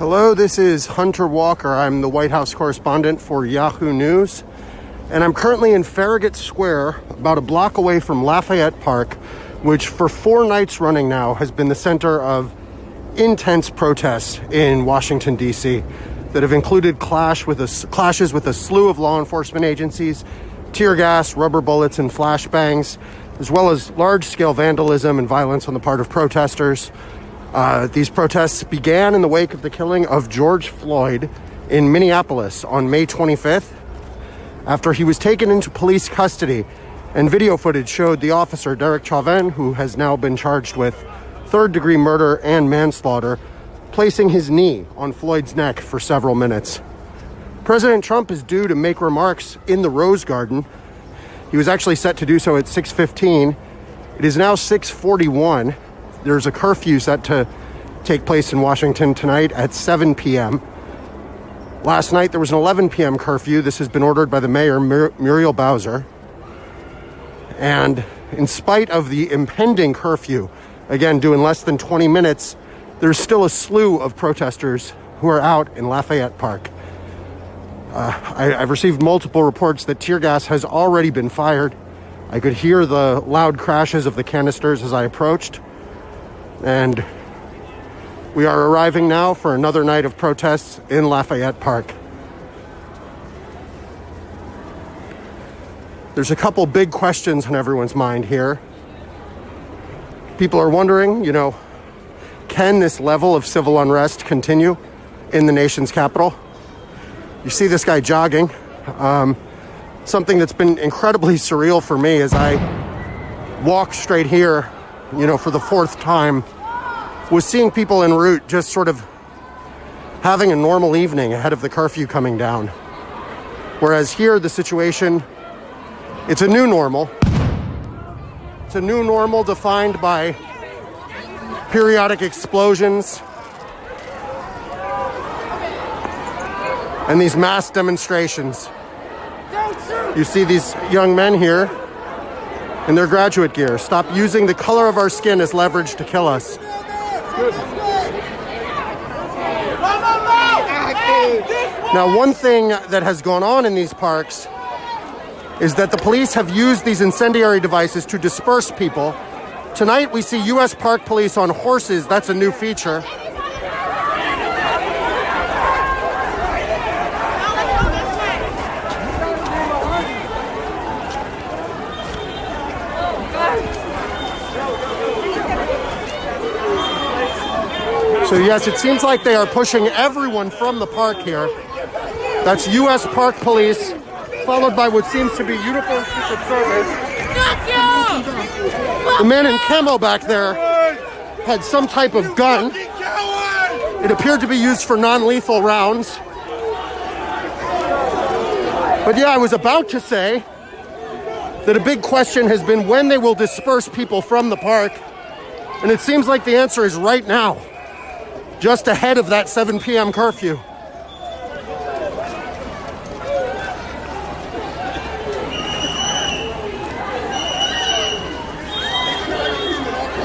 Hello, this is Hunter Walker. I'm the White House correspondent for Yahoo News, and I'm currently in Farragut Square, about a block away from Lafayette Park, which for 4 nights running now has been the center of intense protests in Washington, D.C. that have included clashes with a slew of law enforcement agencies, tear gas, rubber bullets, and flashbangs, as well as large-scale vandalism and violence on the part of protesters. These protests began in the wake of the killing of George Floyd in Minneapolis on May 25th, after he was taken into police custody, and video footage showed the officer, Derek Chauvin, who has now been charged with third-degree murder and manslaughter, placing his knee on Floyd's neck for several minutes. President Trump is due to make remarks in the Rose Garden. He was actually set to do so at 6:15. It is now 6:41. There's a curfew set to take place in Washington tonight at 7 p.m. Last night, there was an 11 p.m. curfew. This has been ordered by the mayor, Muriel Bowser. And in spite of the impending curfew, again, due in less than 20 minutes, there's still a slew of protesters who are out in Lafayette Park. I've received multiple reports that tear gas has already been fired. I could hear the loud crashes of the canisters as I approached. And we are arriving now for another night of protests in Lafayette Park. There's a couple big questions on everyone's mind here. People are wondering, can this level of civil unrest continue in the nation's capital? You see this guy jogging. Something that's been incredibly surreal for me as I walk straight here, for the 4th time, was seeing people en route just sort of having a normal evening ahead of the curfew coming down. Whereas here, the situation, it's a new normal. It's a new normal defined by periodic explosions and these mass demonstrations. You see these young men here in their graduate gear. Stop using the color of our skin as leverage to kill us. Now, one thing that has gone on in these parks is that the police have used these incendiary devices to disperse people. Tonight, we see U.S. Park Police on horses. That's a new feature. So yes, it seems like they are pushing everyone from the park here. That's U.S. Park Police, followed by what seems to be Uniformed Secret Service. The man in camo back there had some type of gun. It appeared to be used for non-lethal rounds. But yeah, I was about to say that a big question has been when they will disperse people from the park. And it seems like the answer is right now, just ahead of that 7 p.m. curfew.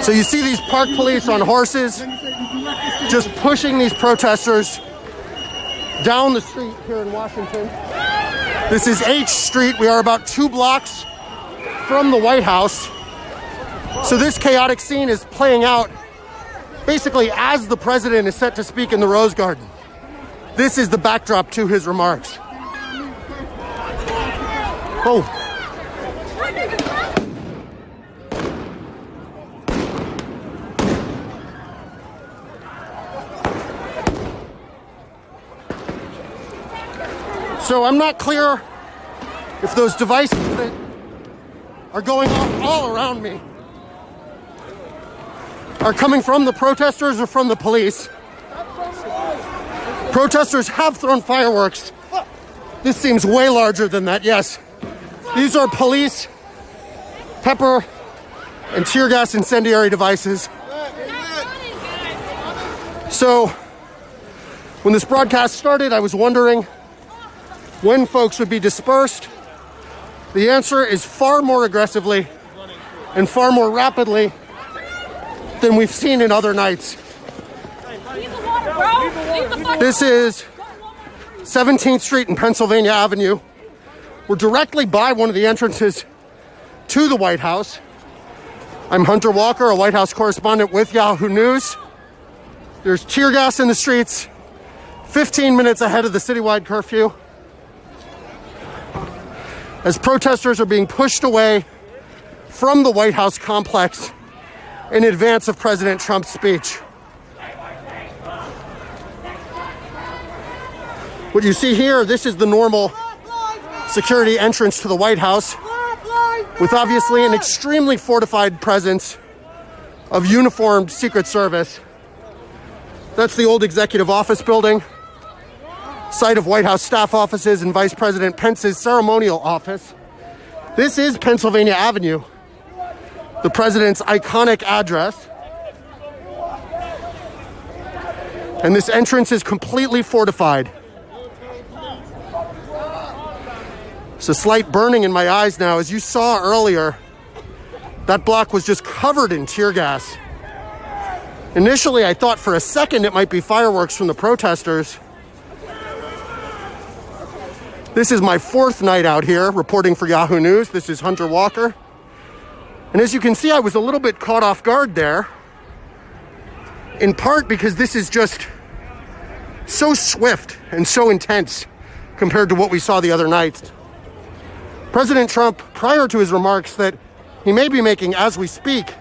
So you see these park police on horses just pushing these protesters down the street here in Washington. This is H Street. We are about 2 blocks from the White House. So this chaotic scene is playing out basically as the president is set to speak in the Rose Garden. This is the backdrop to his remarks. Oh. So I'm not clear if those devices that are going off all around me are coming from the protesters or from the police. Protesters have thrown fireworks. This seems way larger than that, yes. These are police, pepper, and tear gas incendiary devices. So, when this broadcast started, I was wondering when folks would be dispersed. The answer is far more aggressively and far more rapidly than we've seen in other nights. This is 17th Street and Pennsylvania Avenue. We're directly by one of the entrances to the White House. I'm Hunter Walker, a White House correspondent with Yahoo News. There's tear gas in the streets, 15 minutes ahead of the citywide curfew, as protesters are being pushed away from the White House complex in advance of President Trump's speech. What you see here, this is the normal security entrance to the White House, with obviously an extremely fortified presence of uniformed Secret Service. That's the old executive office building, site of White House staff offices and Vice President Pence's ceremonial office. This is Pennsylvania Avenue, the president's iconic address. And this entrance is completely fortified. It's a slight burning in my eyes now. As you saw earlier, that block was just covered in tear gas. Initially, I thought for a second it might be fireworks from the protesters. This is my fourth night out here reporting for Yahoo News. This is Hunter Walker. And as you can see, I was a little bit caught off guard there, in part because this is just so swift and so intense compared to what we saw the other night. President Trump, prior to his remarks that he may be making as we speak,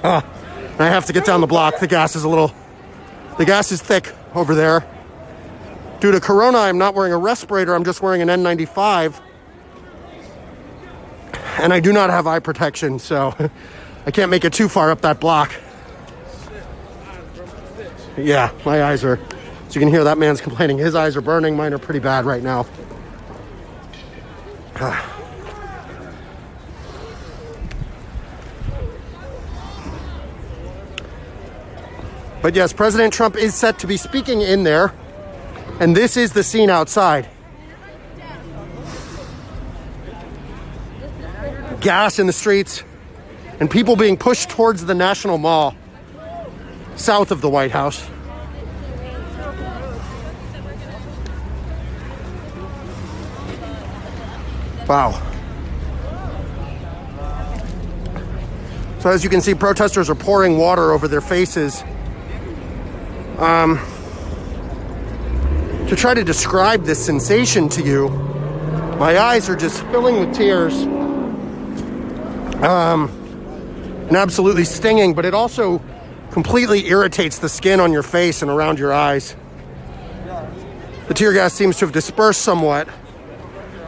I have to get down the block. The gas is thick over there. Due to Corona, I'm not wearing a respirator. I'm just wearing an N95. And I do not have eye protection, so I can't make it too far up that block. Yeah, my eyes are, as you can hear, that man's complaining. His eyes are burning. Mine are pretty bad right now. But yes, President Trump is set to be speaking in there. And this is the scene outside. Gas in the streets and people being pushed towards the National Mall south of the White House. Wow. So as you can see, protesters are pouring water over their faces to try to describe this sensation to you. My eyes are just filling with tears. And absolutely stinging, but it also completely irritates the skin on your face and around your eyes. The tear gas seems to have dispersed somewhat.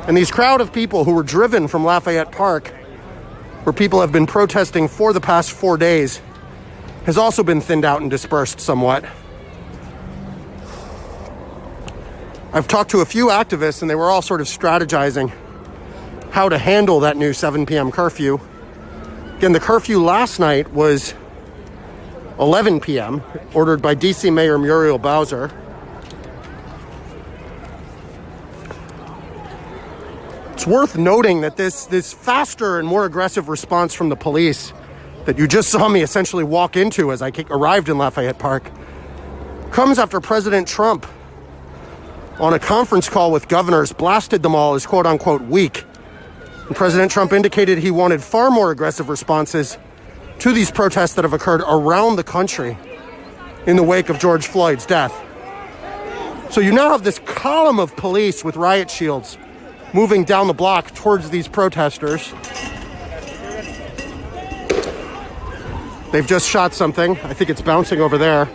And these crowd of people who were driven from Lafayette Park, where people have been protesting for the past 4 days, has also been thinned out and dispersed somewhat. I've talked to a few activists, and they were all sort of strategizing how to handle that new 7 p.m. curfew. Again, the curfew last night was 11 p.m., ordered by D.C. Mayor Muriel Bowser. It's worth noting that this faster and more aggressive response from the police that you just saw me essentially walk into as I arrived in Lafayette Park comes after President Trump, on a conference call with governors, blasted them all as quote-unquote weak. And President Trump indicated he wanted far more aggressive responses to these protests that have occurred around the country in the wake of George Floyd's death. So you now have this column of police with riot shields moving down the block towards these protesters. They've just shot something. I think it's bouncing over there.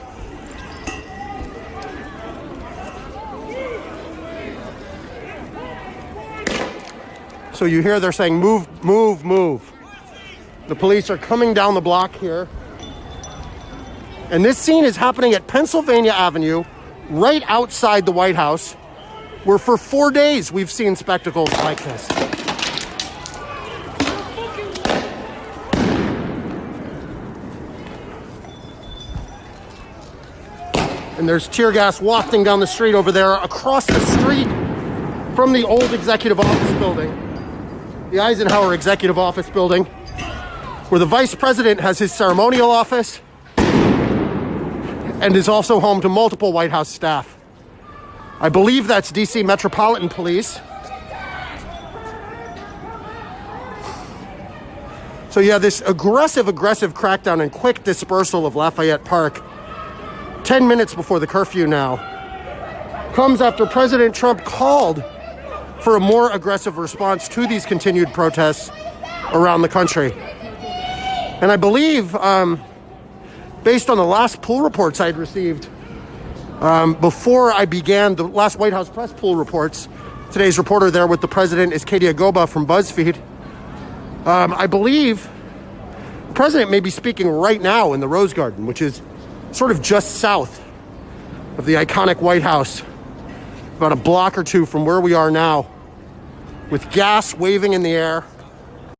So you hear they're saying, move, move, move. The police are coming down the block here. And this scene is happening at Pennsylvania Avenue, right outside the White House, where for 4 days we've seen spectacles like this. And there's tear gas wafting down the street over there, across the street from the old executive office building, the Eisenhower Executive Office Building, where the Vice President has his ceremonial office and is also home to multiple White House staff. I believe that's D.C. Metropolitan Police. So yeah, this aggressive crackdown and quick dispersal of Lafayette Park, 10 minutes before the curfew now, comes after President Trump called for a more aggressive response to these continued protests around the country. And I believe, based on the last poll reports I'd received, before I began the last White House press poll reports, today's reporter there with the president is Katie Agoba from BuzzFeed. I believe the president may be speaking right now in the Rose Garden, which is sort of just south of the iconic White House, about a block or two from where we are now, with gas waving in the air,